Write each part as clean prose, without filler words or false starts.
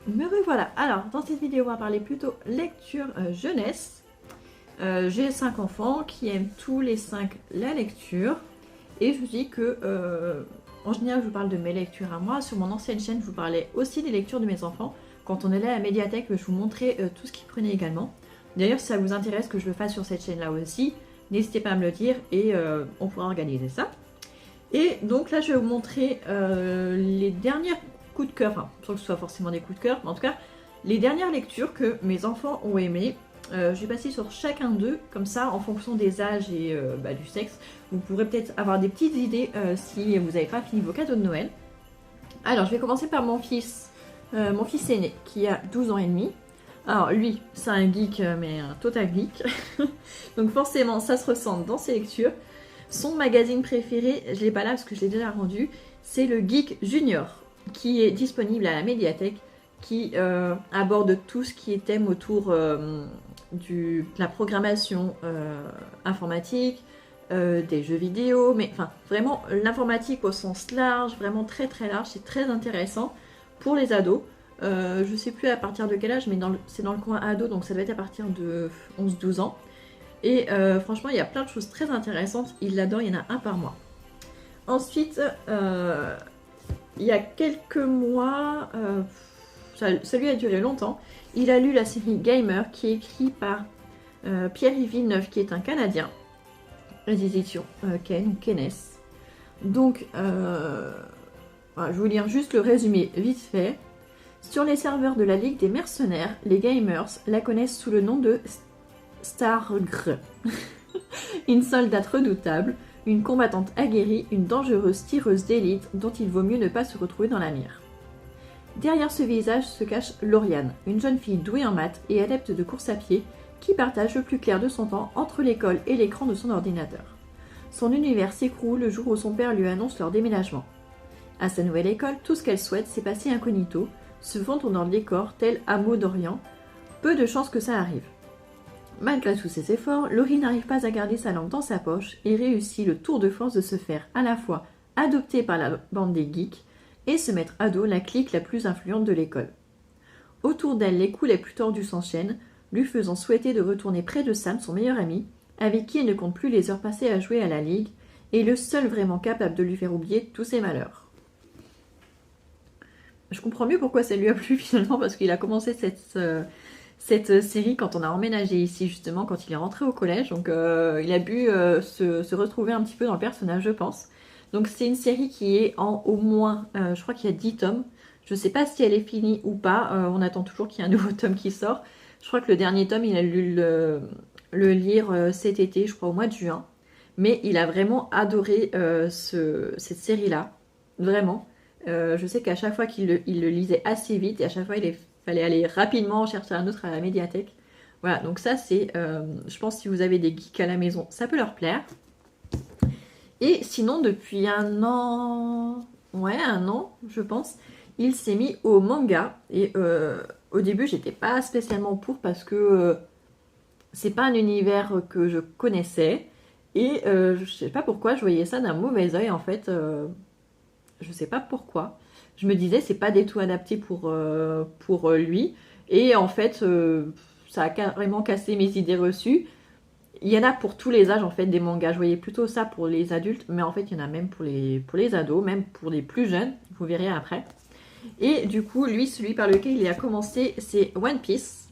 Me revoilà. Alors, dans cette vidéo, on va parler plutôt lecture jeunesse. J'ai 5 enfants qui aiment tous les 5 la lecture. Et je vous dis que, en général, je vous parle de mes lectures à moi. Sur mon ancienne chaîne, je vous parlais aussi des lectures de mes enfants. Quand on allait à la médiathèque, je vous montrais tout ce qu'ils prenaient également. D'ailleurs, si ça vous intéresse que je le fasse sur cette chaîne-là aussi, n'hésitez pas à me le dire et on pourra organiser ça. Et donc là, je vais vous montrer les dernières coups de cœur, enfin, sans que ce soit forcément des coups de cœur, mais en tout cas, les dernières lectures que mes enfants ont aimées. Je vais passer sur chacun d'eux, comme ça, en fonction des âges et du sexe, vous pourrez peut-être avoir des petites idées si vous n'avez pas fini vos cadeaux de Noël. Alors, je vais commencer par mon fils aîné, qui a 12 ans et demi. Alors, lui, c'est un geek, mais un total geek. Donc forcément, ça se ressent dans ses lectures. Son magazine préféré, je ne l'ai pas là parce que je l'ai déjà rendu, c'est le Geek Junior, qui est disponible à la médiathèque, qui aborde tout ce qui est thème autour de la programmation informatique, des jeux vidéo, mais enfin vraiment l'informatique au sens large, vraiment très très large, c'est très intéressant pour les ados. Je sais plus à partir de quel âge, mais c'est dans le coin ado, donc ça doit être à partir de 11-12 ans. Et franchement, il y a plein de choses très intéressantes. Il l'adore, il y en a un par mois. Ensuite, il y a quelques mois, ça lui a duré longtemps, il a lu la série Gamer qui est écrite par Pierre-Yves Villeneuve, qui est un Canadien. Les éditions Ken ou Kenes. Donc, voilà, je vais vous lire juste le résumé vite fait. Sur les serveurs de la Ligue des Mercenaires, les gamers la connaissent sous le nom de Stargr. Une soldate redoutable, une combattante aguerrie, une dangereuse tireuse d'élite dont il vaut mieux ne pas se retrouver dans la mire. Derrière ce visage se cache Lauriane, une jeune fille douée en maths et adepte de course à pied qui partage le plus clair de son temps entre l'école et l'écran de son ordinateur. Son univers s'écroule le jour où son père lui annonce leur déménagement. À sa nouvelle école, tout ce qu'elle souhaite, c'est passer incognito, se fondre dans le décor tel Hameau d'Orient. Peu de chances que ça arrive. Malgré tous ses efforts, Laurie n'arrive pas à garder sa langue dans sa poche et réussit le tour de force de se faire à la fois adopter par la bande des geeks et se mettre à dos la clique la plus influente de l'école. Autour d'elle, les coups les plus tordus s'enchaînent, lui faisant souhaiter de retourner près de Sam, son meilleur ami, avec qui elle ne compte plus les heures passées à jouer à la Ligue, et le seul vraiment capable de lui faire oublier tous ses malheurs. Je comprends mieux pourquoi ça lui a plu finalement, parce qu'il a commencé cette série quand on a emménagé ici, justement, quand il est rentré au collège. Donc il a pu se retrouver un petit peu dans le personnage, je pense. Donc c'est une série qui est en au moins, je crois qu'il y a 10 tomes. Je ne sais pas si elle est finie ou pas. On attend toujours qu'il y ait un nouveau tome qui sort. Je crois que le dernier tome, il a lu le lire cet été, je crois au mois de juin. Mais il a vraiment adoré cette série-là. Vraiment. Je sais qu'à chaque fois il le lisait assez vite et à chaque fois il fallait aller rapidement chercher un autre à la médiathèque. Voilà, donc ça c'est, je pense que si vous avez des geeks à la maison, ça peut leur plaire. Et sinon depuis un an, je pense, il s'est mis au manga. Et au début j'étais pas spécialement pour parce que c'est pas un univers que je connaissais. Et je sais pas pourquoi je voyais ça d'un mauvais oeil en fait. Je sais pas pourquoi. Je me disais, c'est pas du tout adapté pour lui. Et en fait, ça a carrément cassé mes idées reçues. Il y en a pour tous les âges, en fait, des mangas. Je voyais plutôt ça pour les adultes, mais en fait, il y en a même pour les ados, même pour les plus jeunes. Vous verrez après. Et du coup, lui, celui par lequel il a commencé, c'est One Piece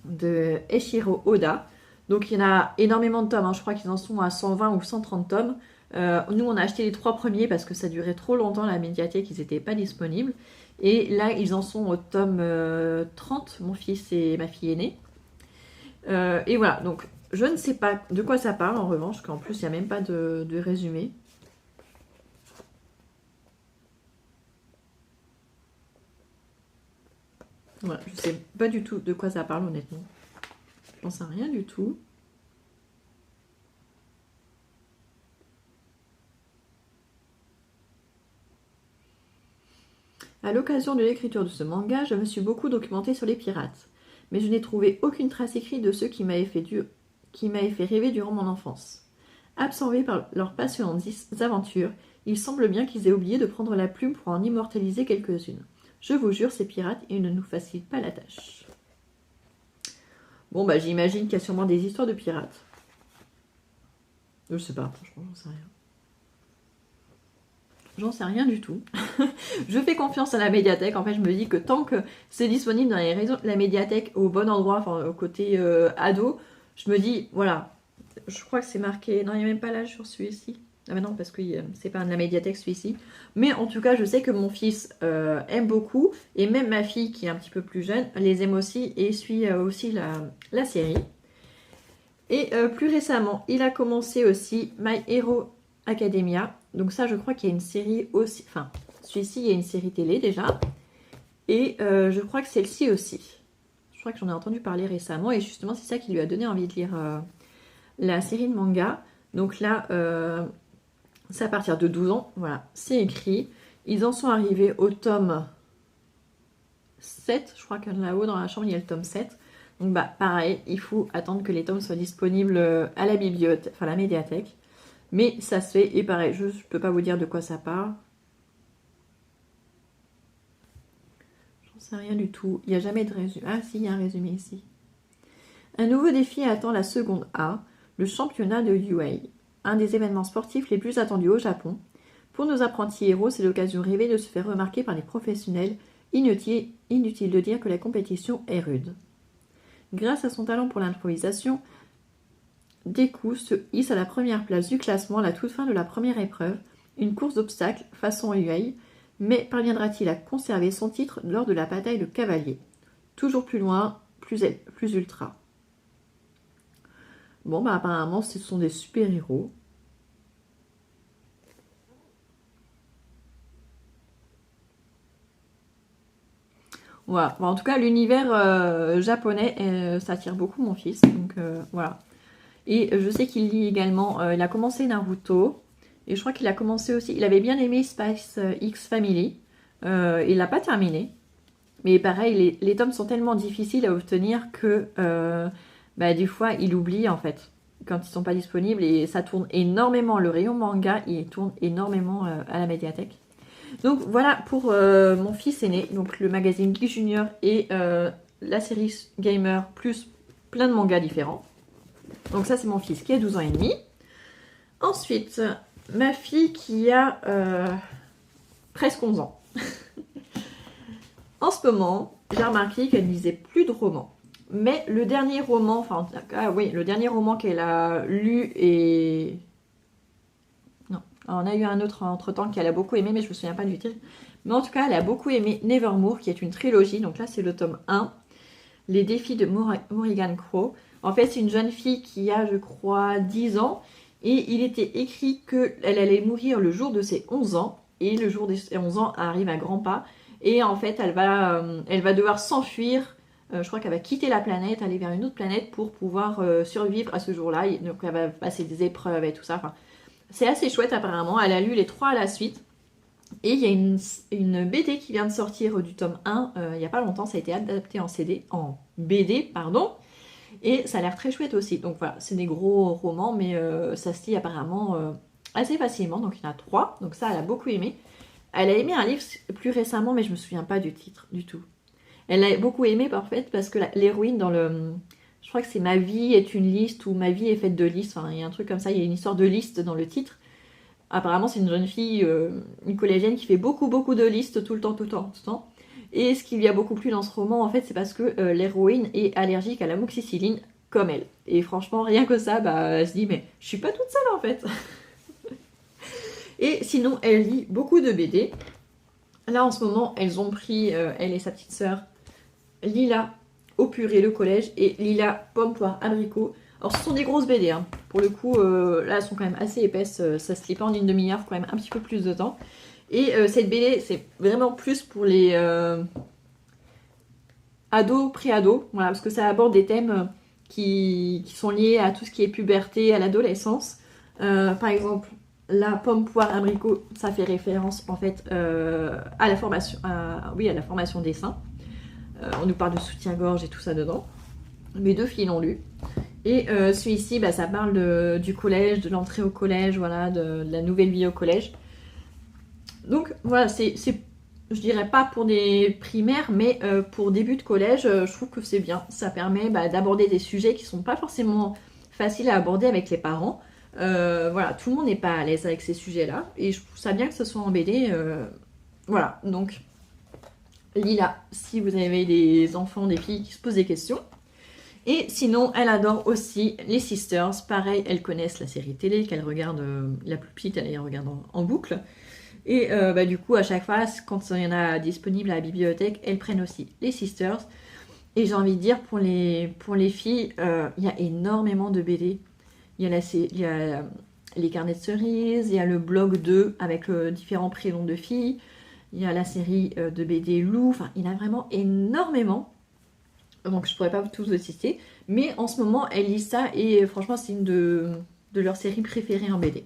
de Eiichiro Oda. Donc, il y en a énormément de tomes. Hein. Je crois qu'ils en sont à 120 ou 130 tomes. Nous, on a acheté les 3 premiers parce que ça durait trop longtemps, la médiathèque, ils n'étaient pas disponibles. Et là, ils en sont au tome 30, mon fils et ma fille aînée. Et voilà, donc je ne sais pas de quoi ça parle en revanche, qu'en plus, il n'y a même pas de résumé. Voilà, je ne sais pas du tout de quoi ça parle, honnêtement. Je pense à rien du tout. À l'occasion de l'écriture de ce manga, je me suis beaucoup documentée sur les pirates, mais je n'ai trouvé aucune trace écrite de ceux qui m'avaient fait rêver durant mon enfance. Absorbés par leurs passionnantes aventures, il semble bien qu'ils aient oublié de prendre la plume pour en immortaliser quelques-unes. Je vous jure, ces pirates, ils ne nous facilitent pas la tâche. Bon, bah j'imagine qu'il y a sûrement des histoires de pirates. Je sais pas, franchement, j'en sais rien. J'en sais rien du tout. Je fais confiance à la médiathèque. En fait, je me dis que tant que c'est disponible dans les réseaux de la médiathèque au bon endroit, enfin au côté ado, je me dis, voilà, je crois que c'est marqué. Non, il n'y a même pas l'âge sur celui-ci. Ah mais non, parce que c'est pas de la médiathèque celui-ci. Mais en tout cas, je sais que mon fils aime beaucoup. Et même ma fille, qui est un petit peu plus jeune, les aime aussi et suit aussi la série. Et plus récemment, il a commencé aussi My Hero Academia. Donc ça, je crois qu'il y a une série aussi. Enfin, celui-ci, il y a une série télé déjà. Et je crois que celle-ci aussi. Je crois que j'en ai entendu parler récemment. Et justement, c'est ça qui lui a donné envie de lire la série de manga. Donc là, c'est à partir de 12 ans. Voilà, c'est écrit. Ils en sont arrivés au tome 7. Je crois que là-haut, dans la chambre, il y a le tome 7. Donc bah pareil, il faut attendre que les tomes soient disponibles à la bibliothèque, enfin la médiathèque. Mais ça se fait, et pareil, je ne peux pas vous dire de quoi ça parle. J'en sais rien du tout. Il n'y a jamais de résumé. Ah si, il y a un résumé ici. Un nouveau défi attend la seconde A, le championnat de UA, un des événements sportifs les plus attendus au Japon. Pour nos apprentis héros, c'est l'occasion rêvée de se faire remarquer par les professionnels. Inutile de dire que la compétition est rude. Grâce à son talent pour l'improvisation, Deku se hisse à la première place du classement à la toute fin de la première épreuve, une course d'obstacles façon UA, mais parviendra-t-il à conserver son titre lors de la bataille de cavalier? Toujours plus loin, plus ultra. Bon, bah apparemment, ce sont des super-héros. Voilà. Bon, en tout cas, l'univers japonais, ça attire beaucoup mon fils. Donc voilà. Et je sais qu'il lit également, il a commencé Naruto. Et je crois qu'il a commencé aussi, il avait bien aimé Spice X Family. Il l'a pas terminé. Mais pareil, les tomes sont tellement difficiles à obtenir que des fois, il oublie en fait. Quand ils sont pas disponibles. Et ça tourne énormément. Le rayon manga, il tourne énormément à la médiathèque. Donc voilà pour mon fils aîné, donc le magazine Geek Junior et la série Gamer plus plein de mangas différents. Donc ça c'est mon fils qui a 12 ans et demi. Ensuite, ma fille qui a presque 11 ans. En ce moment, j'ai remarqué qu'elle ne lisait plus de romans. Mais le dernier roman, enfin oui, le dernier roman qu'elle a lu et... On a eu un autre entre-temps qu'elle a beaucoup aimé, mais je me souviens pas du titre. Mais en tout cas, elle a beaucoup aimé Nevermore, qui est une trilogie. Donc là, c'est le tome 1. Les défis de Morrigan Crow. En fait, c'est une jeune fille qui a, je crois, 10 ans. Et il était écrit qu'elle allait mourir le jour de ses 11 ans. Et le jour de ses 11 ans arrive à grands pas. Et en fait, elle va devoir s'enfuir. Je crois qu'elle va quitter la planète, aller vers une autre planète pour pouvoir survivre à ce jour-là. Donc elle va passer des épreuves et tout ça. Enfin, c'est assez chouette apparemment, elle a lu les 3 à la suite. Et il y a une BD qui vient de sortir du tome 1 il n'y a pas longtemps, ça a été adapté en BD, pardon. Et ça a l'air très chouette aussi. Donc voilà, c'est des gros romans, mais ça se lit apparemment assez facilement. Donc il y en a 3, donc ça elle a beaucoup aimé. Elle a aimé un livre plus récemment, mais je me souviens pas du titre du tout. Elle a beaucoup aimé en fait parce que l'héroïne dans le... Je crois que c'est Ma vie est une liste ou Ma vie est faite de listes. Enfin, il y a un truc comme ça, il y a une histoire de liste dans le titre. Apparemment, c'est une jeune fille, une collégienne qui fait beaucoup de listes tout le temps. Et ce qui lui a beaucoup plu dans ce roman, en fait, c'est parce que l'héroïne est allergique à l'amoxicilline comme elle. Et franchement, rien que ça, elle se dit, mais je suis pas toute seule en fait. Et sinon, elle lit beaucoup de BD. Là, en ce moment, elles ont pris, elle et sa petite sœur, Lila au purée, le collège, et Lila, pomme, poire, abricot. Alors ce sont des grosses BD, hein. Pour le coup, là elles sont quand même assez épaisses, ça se lit pas en une demi-heure, faut quand même un petit peu plus de temps. Et cette BD, c'est vraiment plus pour les ados, pré-ados, voilà, parce que ça aborde des thèmes qui sont liés à tout ce qui est puberté, à l'adolescence. Par exemple, la pomme, poire, abricot, ça fait référence en fait à la formation, à la formation des seins. On nous parle de soutien-gorge et tout ça dedans. Mes 2 filles l'ont lu. Et celui-ci, ça parle du collège, de l'entrée au collège, voilà, de la nouvelle vie au collège. Donc voilà, c'est je dirais pas pour des primaires, mais pour début de collège, je trouve que c'est bien. Ça permet d'aborder des sujets qui sont pas forcément faciles à aborder avec les parents. Voilà, tout le monde n'est pas à l'aise avec ces sujets-là. Et je trouve ça bien que ce soit en BD. Voilà, donc Lila, si vous avez des enfants, des filles qui se posent des questions. Et sinon, elle adore aussi les Sisters. Pareil, elles connaissent la série télé qu'elle regarde, la plus petite, elle les regarde en boucle. Et du coup, à chaque fois, quand il y en a disponible à la bibliothèque, elles prennent aussi les Sisters. Et j'ai envie de dire, pour les filles, il y a énormément de BD. Il y a les carnets de cerises, il y a le blog 2 avec différents prénoms de filles. Il y a la série de BD Lou. Enfin, il y en a vraiment énormément. Donc, je ne pourrais pas tous les citer. Mais en ce moment, elles lisent ça. Et franchement, c'est une de leurs séries préférées en BD.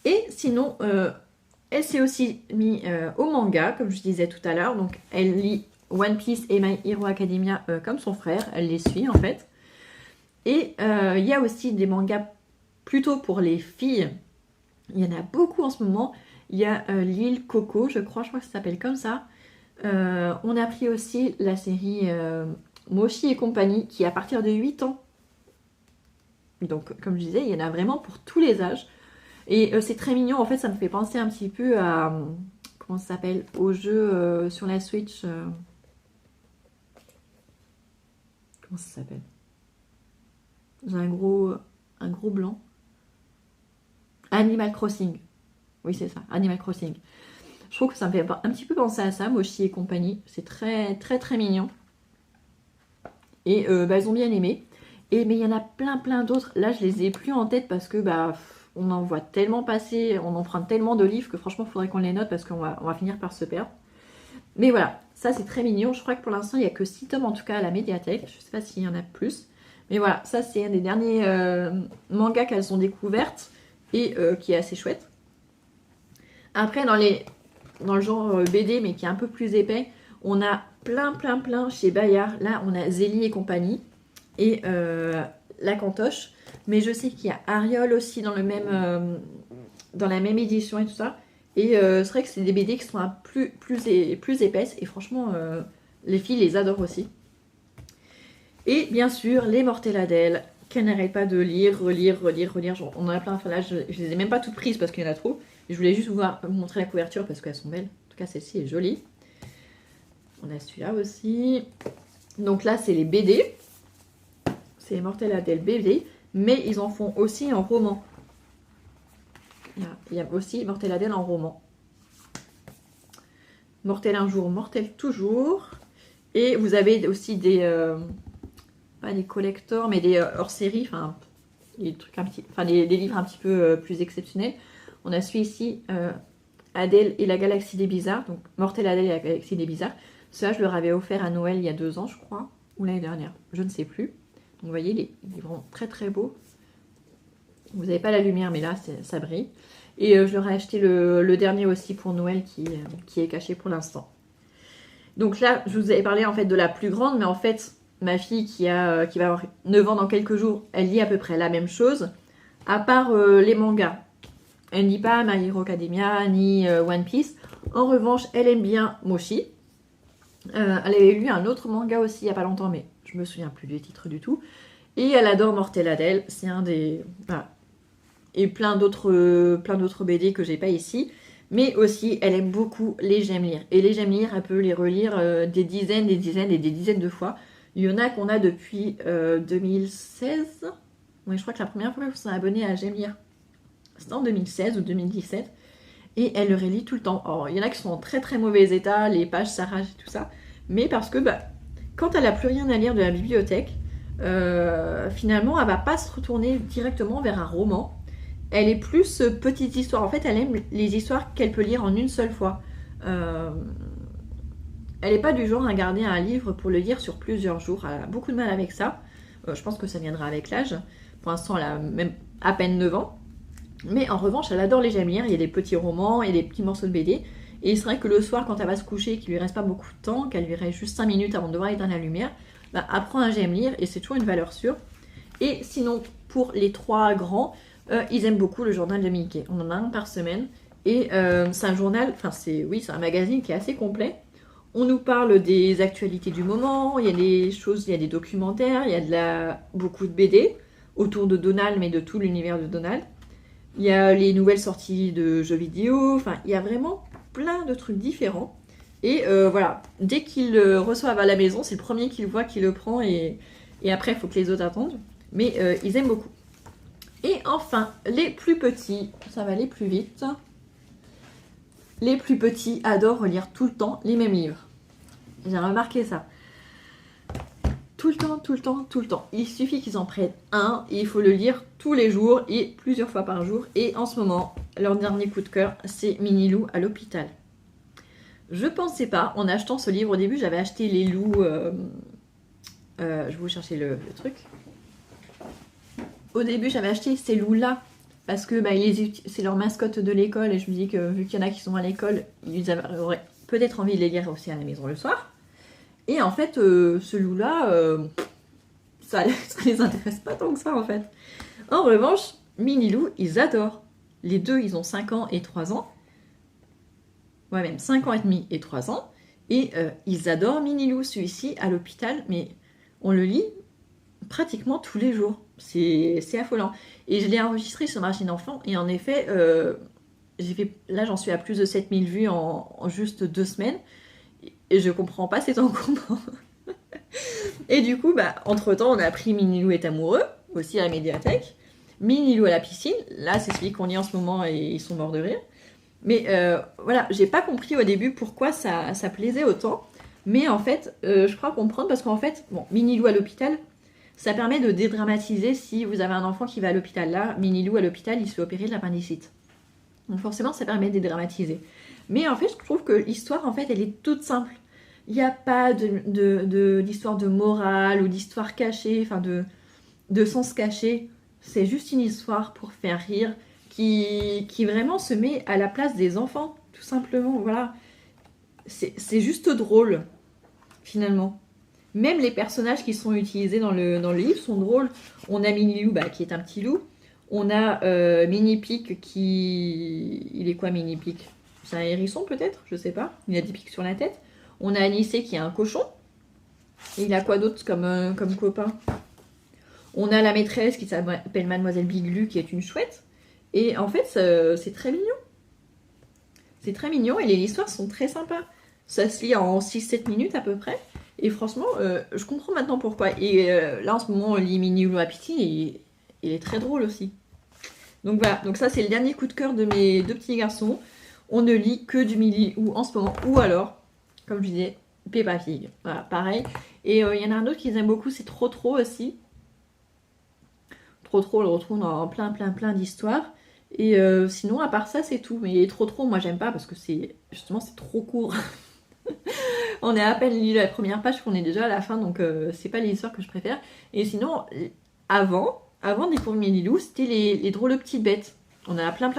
Et sinon... elle s'est aussi mise au manga, comme je disais tout à l'heure. Donc, elle lit One Piece et My Hero Academia comme son frère. Elle les suit, en fait. Et il y a aussi des mangas plutôt pour les filles. Il y en a beaucoup en ce moment. Il y a l'île Coco, je crois que ça s'appelle comme ça. On a pris aussi la série Mochi et compagnie, qui est à partir de 8 ans. Donc, comme je disais, il y en a vraiment pour tous les âges. Et c'est très mignon, en fait, ça me fait penser un petit peu à... comment ça s'appelle? Au jeu sur la Switch. Comment ça s'appelle? J'ai un gros blanc. Animal Crossing. Oui, c'est ça, Animal Crossing. Je trouve que ça me fait un petit peu penser à ça, Mochi et compagnie. C'est très, très, très mignon. Et elles ont bien aimé. Mais il y en a plein d'autres. Là, je les ai plus en tête parce que... on en voit tellement passer, on emprunte tellement de livres que franchement, il faudrait qu'on les note parce qu'on va finir par se perdre. Mais voilà, ça c'est très mignon. Je crois que pour l'instant, il n'y a que 6 tomes en tout cas à la médiathèque. Je ne sais pas s'il y en a plus. Mais voilà, ça c'est un des derniers mangas qu'elles ont découvertes et qui est assez chouette. Après, dans le genre BD, mais qui est un peu plus épais, on a plein chez Bayard. Là, on a Zélie et compagnie. Et La Cantoche. Mais je sais qu'il y a Ariol aussi dans la même édition et tout ça. Et c'est vrai que c'est des BD qui sont plus épaisses. Et franchement, les filles les adorent aussi. Et bien sûr, les Mortelladel, qu'elle n'arrête pas de lire, relire. Genre, on en a plein. Enfin là, je les ai même pas toutes prises parce qu'il y en a trop. Je voulais juste vous montrer la couverture parce qu'elles sont belles. En tout cas, celle-ci est jolie. On a celui-là aussi. Donc là, c'est les BD. C'est les Mortelladel BD. Mais ils en font aussi en roman. Il y a aussi Mortelladel en roman. Mortel un jour, mortel toujours. Et vous avez aussi des... pas des collectors, mais des hors-série. Enfin, des livres un petit peu plus exceptionnels. On a celui-ci, Adèle et la galaxie des bizarres. Donc, Mortelladel et la galaxie des bizarres. Cela, je leur avais offert à Noël il y a 2 ans, je crois. Ou l'année dernière. Je ne sais plus. Donc, vous voyez, il est vraiment très beau. Vous n'avez pas la lumière, mais là, ça brille. Et je leur ai acheté le dernier aussi pour Noël qui est caché pour l'instant. Donc là, je vous avais parlé en fait de la plus grande, mais en fait, ma fille qui va avoir 9 ans dans quelques jours, elle lit à peu près la même chose, à part les mangas. Elle ne lit pas My Hero Academia ni One Piece. En revanche, elle aime bien Mochi. Elle avait lu un autre manga aussi il n'y a pas longtemps, mais je me souviens plus du titre du tout. Et elle adore Mortelladel, c'est un des... Voilà. Et plein d'autres BD que j'ai pas ici. Mais aussi, elle aime beaucoup les J'aime lire. Et les J'aime lire, elle peut les relire des dizaines de fois. Il y en a qu'on a depuis 2016. Oui, je crois que la première fois que je me suis abonnée à J'aime lire, c'était en 2016 ou 2017. Et elle le relit tout le temps. Alors, il y en a qui sont en très mauvais état, les pages s'arrachent et tout ça. Mais parce que quand elle n'a plus rien à lire de la bibliothèque, finalement, elle va pas se retourner directement vers un roman. Elle est plus petite histoire. En fait, elle aime les histoires qu'elle peut lire en une seule fois. Elle n'est pas du genre à garder un livre pour le lire sur plusieurs jours. Elle a beaucoup de mal avec ça. Je pense que ça viendra avec l'âge. Pour l'instant, elle a même à peine 9 ans. Mais en revanche, elle adore les J'aime lire. Il y a des petits romans et des petits morceaux de BD. Et c'est vrai que le soir, quand elle va se coucher, qu'il lui reste pas beaucoup de temps, qu'elle lui reste juste 5 minutes avant de devoir éteindre la lumière, elle prend un J'aime lire et c'est toujours une valeur sûre. Et sinon, pour les 3 grands... ils aiment beaucoup le journal de Mickey. On en a un par semaine. Et c'est un journal, enfin c'est un magazine qui est assez complet. On nous parle des actualités du moment, il y a des choses, il y a des documentaires, il y a beaucoup de BD autour de Donald, mais de tout l'univers de Donald. Il y a les nouvelles sorties de jeux vidéo, enfin il y a vraiment plein de trucs différents. Et voilà, dès qu'ils le reçoivent à la maison, c'est le premier qu'il voit qui le prend et après il faut que les autres attendent. Mais ils aiment beaucoup. Et enfin, les plus petits, ça va aller plus vite. Les plus petits adorent relire tout le temps les mêmes livres. J'ai remarqué ça. Tout le temps, tout le temps, tout le temps. Il suffit qu'ils en prennent un et il faut le lire tous les jours et plusieurs fois par jour. Et en ce moment, leur dernier coup de cœur, c'est Minilou à l'hôpital. Je pensais pas, en achetant ce livre au début, j'avais acheté les loups. Je vais vous chercher le truc. Au début, j'avais acheté ces loups-là parce que c'est leur mascotte de l'école et je me dis que vu qu'il y en a qui sont à l'école, ils auraient peut-être envie de les lire aussi à la maison le soir. Et en fait, ce loup-là, ça les intéresse pas tant que ça en fait. En revanche, Minilou, ils adorent. Les deux, ils ont 5 ans et 3 ans. Ouais, même 5 ans et demi et 3 ans. Et ils adorent Minilou, celui-ci, à l'hôpital, mais on le lit pratiquement tous les jours. C'est affolant. Et je l'ai enregistré sur ma machine d'enfant, et en effet, là j'en suis à plus de 7000 vues en juste 2 semaines, et je comprends pas cet engouement. Et du coup, entre-temps, on a appris Minilou est amoureux, aussi à la médiathèque. Minilou à la piscine, là c'est celui qu'on lit en ce moment et ils sont morts de rire. Mais voilà, j'ai pas compris au début pourquoi ça plaisait autant. Mais en fait, je crois comprendre parce qu'en fait, bon, Minilou à l'hôpital, ça permet de dédramatiser si vous avez un enfant qui va à l'hôpital. Là, Minilou à l'hôpital, il se fait opérer de l'appendicite. Donc forcément, ça permet de dédramatiser. Mais en fait, je trouve que l'histoire, en fait, elle est toute simple. Il n'y a pas d'histoire de morale ou d'histoire cachée, enfin de sens caché. C'est juste une histoire pour faire rire qui vraiment se met à la place des enfants, tout simplement. Voilà. C'est juste drôle, finalement. Même les personnages qui sont utilisés dans le livre sont drôles. On a Minilou, qui est un petit loup. On a Mini-Pic qui... Il est quoi, Mini-Pic? C'est un hérisson, peut-être? Je sais pas. Il a des pics sur la tête. On a Anicé qui est un cochon. Et il a quoi d'autre comme copain? On a la maîtresse qui s'appelle Mademoiselle Biglu, qui est une chouette. Et en fait, c'est très mignon. C'est très mignon et les histoires sont très sympas. Ça se lit en 6-7 minutes à peu près. Et franchement, je comprends maintenant pourquoi. Et là, en ce moment, on lit Minilou à piscine et il est très drôle aussi. Donc voilà, donc ça, c'est le dernier coup de cœur de mes 2 petits garçons. On ne lit que du Minilou en ce moment. Ou alors, comme je disais, Peppa Pig. Voilà, pareil. Et il y en a un autre qu'ils aiment beaucoup, c'est Trop Trop aussi. Trop Trop, on le retrouve dans plein d'histoires. Et sinon, à part ça, c'est tout. Mais Trop, moi, j'aime pas parce que c'est trop court. On est à peine lu la première page qu'on est déjà à la fin, donc c'est pas les histoires que je préfère. Et sinon, avant de découvrir Minilou, c'était les drôles petites bêtes. On en a plein.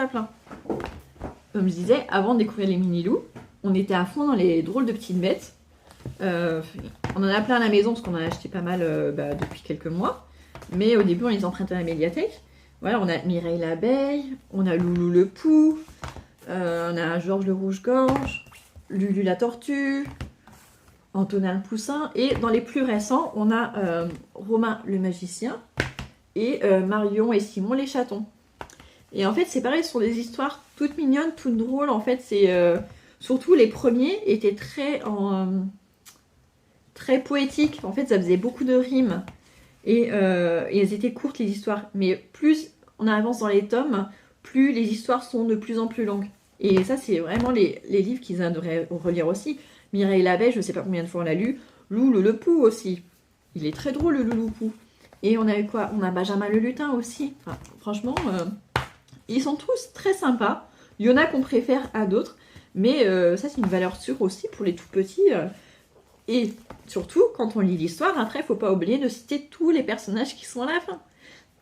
Comme je disais, avant de découvrir les Minilou, on était à fond dans les drôles de petites bêtes. On en a plein à la maison parce qu'on en a acheté pas mal depuis quelques mois. Mais au début, on les empruntait à la médiathèque. Voilà, on a Mireille l'abeille, on a Loulou le pou, on a Georges le rouge-gorge, Lulu la tortue, Antonin le poussin. Et dans les plus récents, on a Romain le magicien et Marion et Simon les chatons. Et en fait, c'est pareil, ce sont des histoires toutes mignonnes, toutes drôles. En fait, c'est surtout les premiers étaient très poétiques. En fait, ça faisait beaucoup de rimes. Et elles étaient courtes, les histoires. Mais plus on avance dans les tomes, plus les histoires sont de plus en plus longues. Et ça, c'est vraiment les livres qu'ils aimeraient relire aussi. Mireille l'abeille, je ne sais pas combien de fois on l'a lu. Loulou le pou aussi. Il est très drôle, le Loulou pou. Et on a eu quoi? On a Benjamin le lutin aussi. Enfin, franchement, ils sont tous très sympas. Il y en a qu'on préfère à d'autres. Mais ça, c'est une valeur sûre aussi pour les tout petits. Et surtout, quand on lit l'histoire, après, il ne faut pas oublier de citer tous les personnages qui sont à la fin.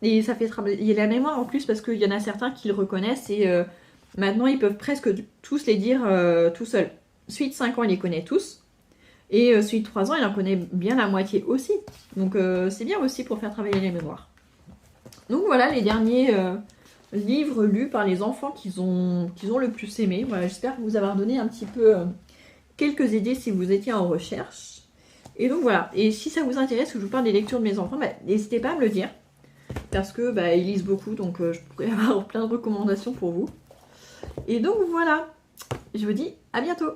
Et ça fait travailler la mémoire en plus, parce qu'il y en a certains qui le reconnaissent et maintenant, ils peuvent presque tous les dire tout seuls. Celui de 5 ans, il les connaît tous. Et celui de 3 ans, il en connaît bien la moitié aussi. Donc, c'est bien aussi pour faire travailler les mémoires. Donc voilà, les derniers livres lus par les enfants qu'ils ont le plus aimé. Voilà, j'espère vous avoir donné un petit peu quelques idées si vous étiez en recherche. Et donc voilà, et si ça vous intéresse que je vous parle des lectures de mes enfants, bah, n'hésitez pas à me le dire. Parce que bah, ils lisent beaucoup, donc je pourrais avoir plein de recommandations pour vous. Et donc voilà, je vous dis à bientôt.